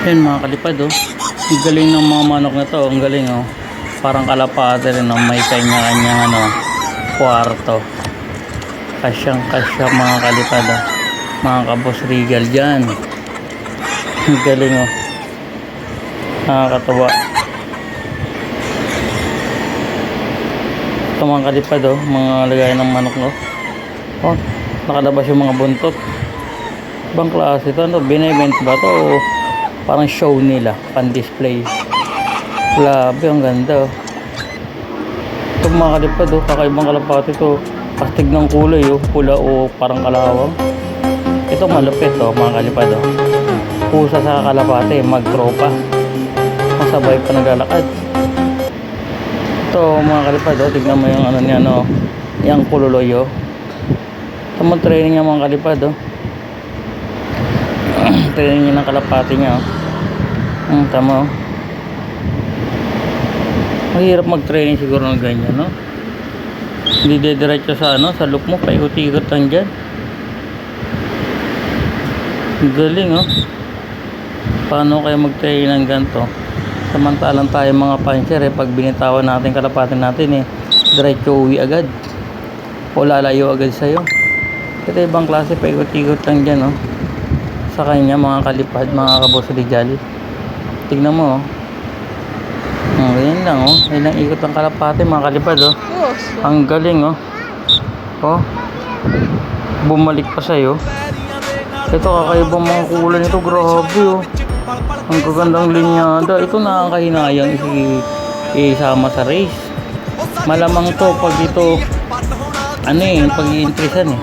Ayun mga kalipad oh. Ang galing ng mga manok na to. Ang galing oh. Parang kalapate rin oh. May kanya-kanyang ano, kwarto. Kasyang kasya mga kalipad oh. Mga kabos regal dyan. Ang galing oh. Nakakatawa. Ito mga kalipad oh. Mga lagay ng manok no. Oh, nakalabas yung mga buntot. Ibang klase ito ano. Binevent ba ito o parang show nila, pan-display. Grabe, ang ganda oh. Ito mga kalipad oh, kakaibang kalapate ito. Pastig ng kulay oh, pula o parang kalawang. Ito malupit oh mga kalipad oh. Pusa sa kalapate, magtropa. Masabay pa naglalakad. Ito mga kalipad oh, tignan mo yung ano niya no, yung kululoy oh. Ito mo training niya mga kalipad oh. Training niya ng kalapate niya oh. Tama oh. Mahirap mag-training siguro ng ganyan no. Hindi diretso sa ano, sa loop mo, paikot-ikot lang dyan. Galing oh. Paano kaya mag-training ng ganito? Samantalang tayo mga puncher eh, pag binitawan natin kalapate natin eh, diretso uwi agad. O lalayo agad sa'yo. Ito ibang klase, paikot-ikot lang dyan oh. Sa kanya mga kalipad, mga kabos rijal. Tignan mo oh. Ganyan lang oh. Yan ang ikot ng kalapate mga kalipad oh. Ang galing oh. Oh. Bumalik pa sa'yo. Ito kakaibang mga kulay nito. Grabe oh. Ang gagandang linyada. Ito nakakahinayang isama sa race. Malamang to pag ito ano eh, pag i-interesan eh.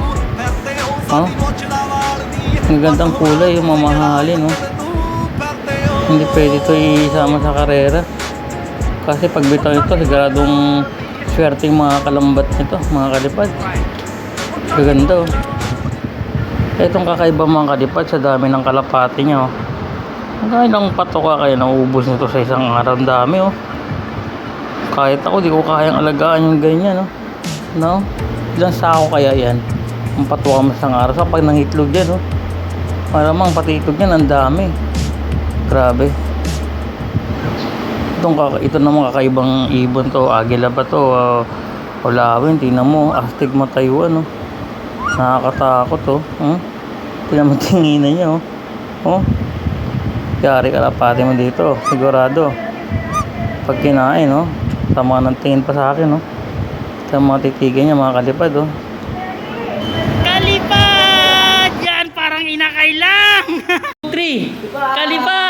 Oh. Ang gandang kulay, yung mamahalin oh. Hindi pwede ito isama sa karera. Kasi pag bitaw ito, siguradong swerte yung mga kalambat nito, mga kalipad. Gaganda oh. Itong kakaiba mga kalipad, sa dami ng kalapati niya oh. Ang ilang patoka kaya nauubos nito sa isang araw. Ang dami oh. Kahit ako, di ko kayang alagaan yung ganyan oh. No? Ilang sako kaya yan? Ang patoka mo sa araw. So pag nangitlog yan oh. Malamang pati itlog yan, ang dami. Grabe. Ito naman kakaibang ibon to, agila ba to, ulawin, tingnan mo, astig matayuan oh. Nakakatakot oh. Tingnan mo tinginan niya oh. Oh. Yari kalapati mo dito, sigurado. Pag kinain oh, tama ng tingin pa sa akin oh. Sa mga titigan niya mga kalipad oh. Kalipad! Yan parang inakay lang! 3, kalipad!